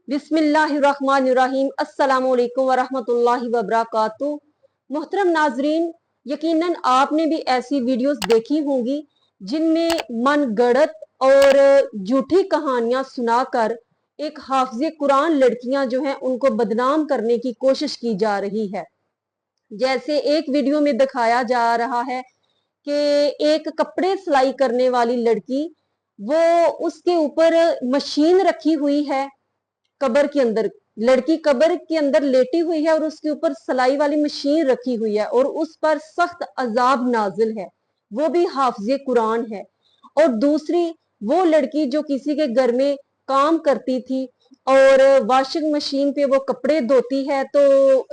बिस्मिल्लाहिर्रहमानिर्रहीम। अस्सलाम वालेकुम वरहमतुल्लाहि वबरकातुहू। मोहतरम नाजरीन, यकीनन आपने भी ऐसी वीडियोस देखी होंगी जिनमें मनगढ़ंत और झूठी कहानियां सुनाकर एक हाफिज़े कुरान लड़कियां जो हैं उनको बदनाम करने की कोशिश की जा रही है। जैसे एक वीडियो में दिखाया जा रहा है कि एक कपड़े सिलाई करने वाली लड़की, वो उसके ऊपर मशीन रखी हुई है कब्र के अंदर। लड़की कब्र के अंदर लेटी हुई है और उसके ऊपर सिलाई वाली मशीन रखी हुई है और उस पर सख्त अजाब नाजिल है, वो भी हाफिज़े कुरान है। और दूसरी वो लड़की जो किसी के घर में काम करती थी और वॉशिंग मशीन पे वो कपड़े धोती है, तो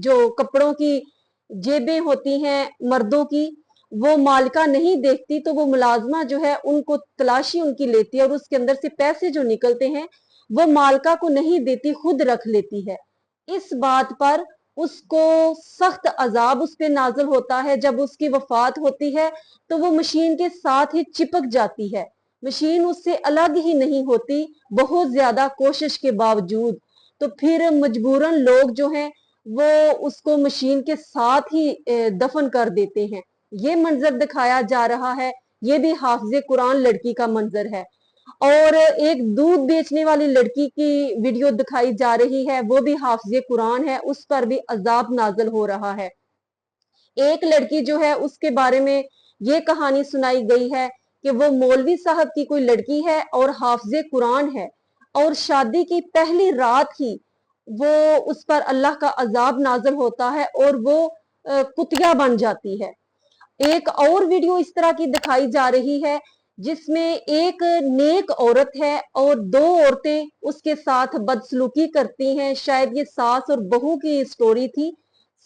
जो कपड़ों की जेबें होती हैं मर्दों की, वो मालिका नहीं देखती, तो वो मुलाजमा जो है उनको तलाशी उनकी लेती है और उसके अंदर से पैसे जो निकलते हैं वो मालका को नहीं देती, खुद रख लेती है। इस बात पर उसको सख्त अजाब उस पे नाजिल होता है। जब उसकी वफात होती है तो वो मशीन के साथ ही चिपक जाती है, मशीन उससे अलग ही नहीं होती बहुत ज्यादा कोशिश के बावजूद। तो फिर मजबूरन लोग जो हैं वो उसको मशीन के साथ ही दफन कर देते हैं। ये मंजर दिखाया जा रहा है, ये भी हाफिज़े कुरान लड़की का मंजर है। और एक दूध बेचने वाली लड़की की वीडियो दिखाई जा रही है, वो भी हाफिज़े कुरान है, उस पर भी अजाब नाजिल हो रहा है। एक लड़की जो है उसके बारे में ये कहानी सुनाई गई है कि वो मौलवी साहब की कोई लड़की है और हाफिज़े कुरान है, और शादी की पहली रात ही वो उस पर अल्लाह का अजाब नाजिल होता है और वो कुतिया बन जाती है। एक और वीडियो इस तरह की दिखाई जा रही है जिसमें एक नेक औरत है और दो औरतें उसके साथ बदसलूकी करती हैं। शायद ये सास और बहू की स्टोरी थी।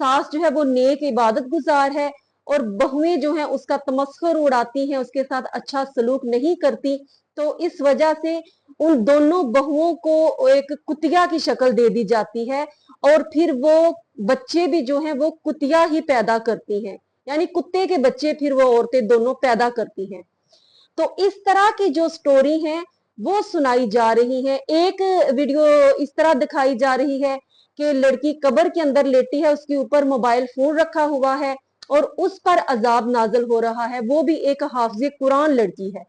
सास जो है वो नेक इबादत गुजार है और बहुएं जो हैं उसका तमस्खुर उड़ाती हैं, उसके साथ अच्छा सलूक नहीं करती। तो इस वजह से उन दोनों बहुओं को एक कुतिया की शक्ल दे दी जाती है और फिर वो बच्चे भी जो हैं वो कुतिया ही पैदा करती हैं, यानी कुत्ते के बच्चे फिर वो औरतें दोनों पैदा करती हैं। तो इस तरह की जो स्टोरी है वो सुनाई जा रही है। एक वीडियो इस तरह दिखाई जा रही है कि लड़की कब्र के अंदर लेटी है, उसके ऊपर मोबाइल फोन रखा हुआ है और उस पर अजाब नाजिल हो रहा है, वो भी एक हाफिज़े कुरान लड़की है।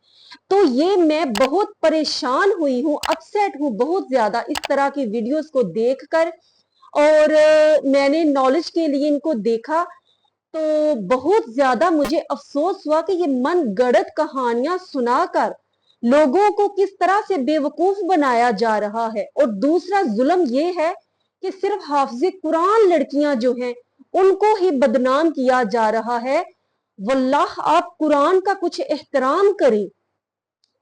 तो ये मैं बहुत परेशान हुई हूँ, अपसेट हूँ बहुत ज्यादा इस तरह की वीडियोस को देखकर। और मैंने नॉलेज के लिए इनको देखा तो बहुत ज्यादा मुझे अफसोस हुआ कि ये मन गढ़ंत कहानियां सुनाकर लोगों को किस तरह से बेवकूफ बनाया जा रहा है। और दूसरा जुल्म ये है कि सिर्फ हाफिज़े कुरान लड़कियां जो हैं उनको ही बदनाम किया जा रहा है। वल्लाह आप कुरान का कुछ एहतराम करें।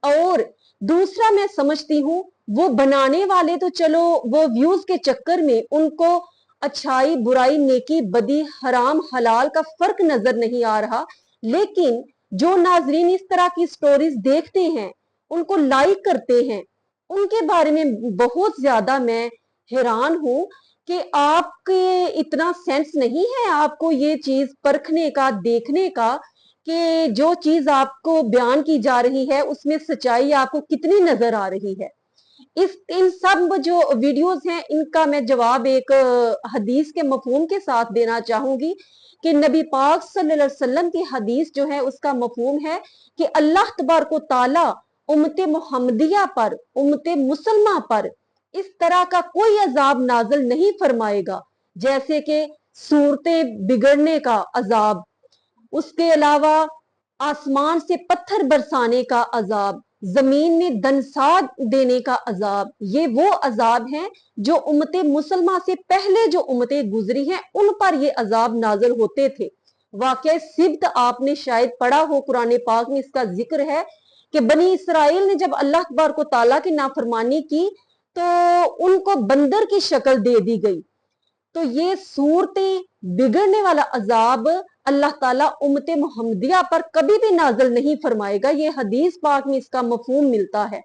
और दूसरा मैं समझती हूँ वो बनाने वाले तो चलो वो व्यूज के चक्कर में उनको अच्छाई बुराई नेकी बदी हराम हलाल का फर्क नजर नहीं आ रहा, लेकिन जो नाजरीन इस तरह की स्टोरीज देखते हैं उनको लाइक करते हैं, उनके बारे में बहुत ज्यादा मैं हैरान हूं कि आपके इतना सेंस नहीं है आपको ये चीज परखने का, देखने का कि जो चीज आपको बयान की जा रही है उसमें सच्चाई आपको कितनी नजर आ रही है। इस इन सब जो वीडियोस हैं इनका मैं जवाब एक हदीस के मफहूम के साथ देना चाहूंगी कि नबी पाक सल्लल्लाहु अलैहि वसल्लम की हदीस जो है उसका मफहूम है कि अल्लाह तबारक व तआला उम्मत मुहम्मदिया पर, उम्मत मुसलमा पर इस तरह का कोई अजाब नाजिल नहीं फरमाएगा जैसे कि सूरतें बिगड़ने का अजाब, उसके अलावा आसमान से पत्थर बरसाने का अजाब, जमीन में दनसाद देने का अजाब। ये वो अजाब हैं जो उम्मते मुसलमा से पहले जो उम्मतें गुजरी हैं उन पर ये अजाब नाजिल होते थे। वाकई सिब्त आपने शायद पढ़ा हो, कुरान पाक में इसका जिक्र है कि बनी इसराइल ने जब अल्लाह तबारक व तआला की नाफरमानी की तो उनको बंदर की शक्ल दे दी गई। तो ये सूरतें बिगड़ने वाला अजाब अल्लाह ताला उम्मत मुहम्मदिया पर कभी भी नाजिल नहीं फरमाएगा। ये हदीस पाक में इसका मफहूम मिलता है।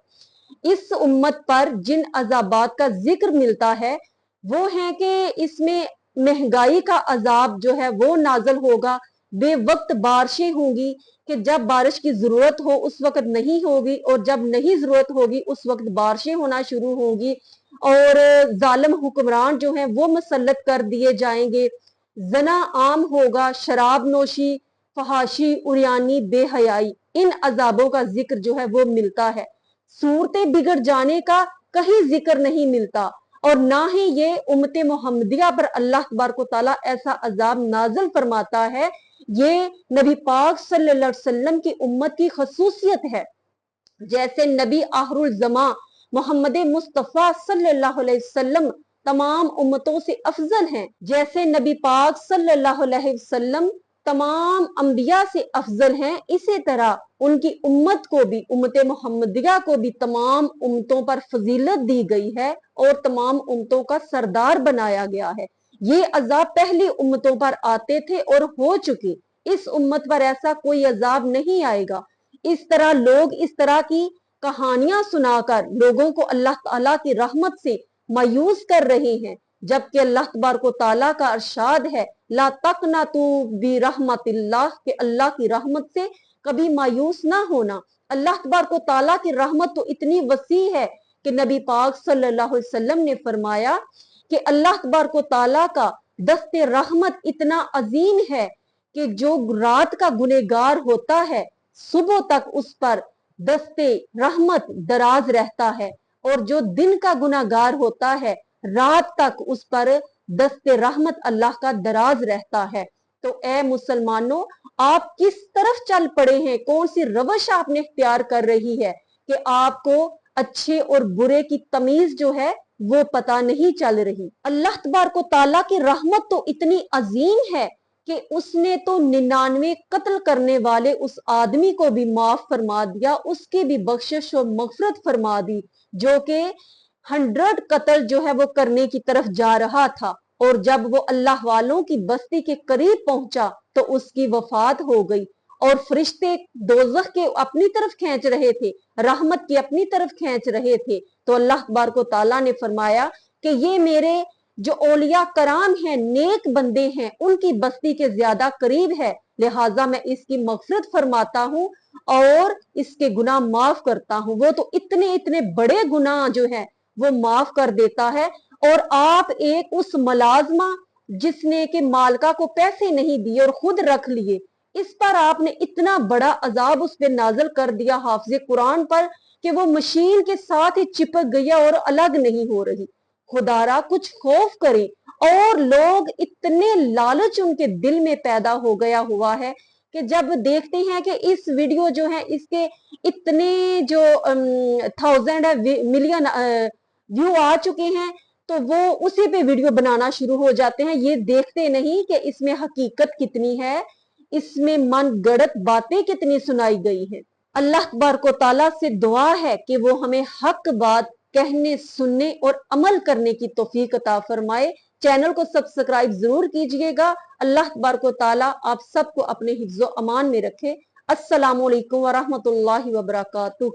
इस उम्मत पर जिन अजाबात का जिक्र मिलता है वो है कि इसमें महंगाई का अजाब जो है वो नाजिल होगा, बेवक्त बारिशें होंगी कि जब बारिश की जरूरत हो उस वक्त नहीं होगी और जब नहीं जरूरत होगी उस वक्त बारिशें होना शुरू होंगी। और जालिम हुक्मरान जो हैं वो मुसल्लत कर दिए जाएंगे, जना आम होगा, शराब नोशी, फहाशी, उरियानी, बेहयाई, इन अजाबों का जिक्र जो है वो मिलता है। सूरतें बिगड़ जाने का कहीं जिक्र नहीं मिलता, और ना ही ये उम्मत मोहम्मदिया पर अल्लाह तबारक व तआला ऐसा अजाब नाजिल फरमाता है। ये नबी पाक सल्लल्लाहु अलैहि वसल्लम की उम्मत की खसूसियत है। जैसे नबी आखिरुल ज़मा मोहम्मद मुस्तफ़ा सल्लल्लाहु अलैहि वसल्लम तमाम उम्मतों से अफजल हैं, जैसे नबी पाक सल्लल्लाहु अलैहि वसल्लम तमाम अंबिया से अफजल हैं, इसी तरह उनकी उम्मत को भी, उम्मत मोहम्मदिया को भी तमाम उम्मतों पर फजीलत दी गई है और तमाम उम्मतों का सरदार बनाया गया है। ये अजाब पहली उम्मतों पर आते थे और हो चुके, इस उम्मत पर ऐसा कोई अजाब नहीं आएगा। इस तरह लोग इस तरह की कहानियां सुनाकर लोगों को अल्लाह ताला की रहमत से मायूस कर रहे हैं, जबकि अल्लाह तबारक व तआला का इरशाद है, ला तकनतू बि रहमतिल्लाह, के अल्लाह की रहमत से कभी मायूस ना होना। अल्लाह तबारक व तआला की रहमत तो इतनी वसी है कि नबी पाक सल्लल्लाहु अलैहि वसल्लम ने फरमाया कि अल्लाह तबारक व तआला का दस्ते रहमत इतना अजीम है कि जो रात का गुनहगार होता है सुबह तक उस पर दस्ते रहमत दराज रहता है, और जो दिन का गुनहगार होता है रात तक उस पर दस्ते रहमत अल्लाह का दराज रहता है। तो ए मुसलमानों, आप किस तरफ चल पड़े हैं? कौन सी रवश आपने इख्तियार कर रही है कि आपको अच्छे और बुरे की तमीज जो है वो पता नहीं चल रही। अल्लाह तबारक व तआला की रहमत तो इतनी अजीम है कि उसने तो 99 कत्ल करने वाले उस आदमी को भी माफ फरमा दिया, उसकी भी बख्शिश और मगफरत फरमा दी, जो कि 100 कत्ल जो है वो करने की तरफ जा रहा था, और जब वो अल्लाह वालों की बस्ती के करीब पहुंचा तो उसकी वफात हो गई, और फरिश्ते दोज़ख के अपनी तरफ खींच रहे थे, रहमत की अपनी तरफ खींच रहे थे। तो अल्लाह तबारक व तआला ने फरमाया कि ये मेरे जो औलिया कराम हैं, नेक बंदे हैं, उनकी बस्ती के ज्यादा करीब है, लिहाजा मैं इसकी मगफरत फरमाता हूँ और इसके गुनाह माफ करता हूँ। वो तो इतने इतने बड़े गुनाह जो है वो माफ कर देता है, और आप एक उस मलाजमा जिसने के मालका को पैसे नहीं दिए और खुद रख लिए, इस पर आपने इतना बड़ा अजाब उस पर नाजल कर दिया हाफिज कुरान पर कि वो मशीन के साथ ही चिपक गया और अलग नहीं हो रही। खुदारा कुछ खौफ करें। और लोग इतने लालच उनके दिल में पैदा हो गया हुआ है कि जब देखते हैं कि इस वीडियो जो है इसके इतने जो 1000 मिलियन व्यू आ चुके हैं, तो वो उसी पे वीडियो बनाना शुरू हो जाते हैं। ये देखते नहीं कि इसमें हकीकत कितनी है, इसमें मन गढ़ंत बातें कितनी सुनाई गई है। अल्लाह तबारक व तआला से दुआ है कि वो हमें हक बात कहने, सुनने और अमल करने की तौफीक अता फरमाए। चैनल को सब्सक्राइब जरूर कीजिएगा। अल्लाह तबारक व तआला आप सबको अपने हिफ्ज़ो अमान में रखे। अस्सलामु अलैकुम व रहमतुल्लाहि व बरकातुहू।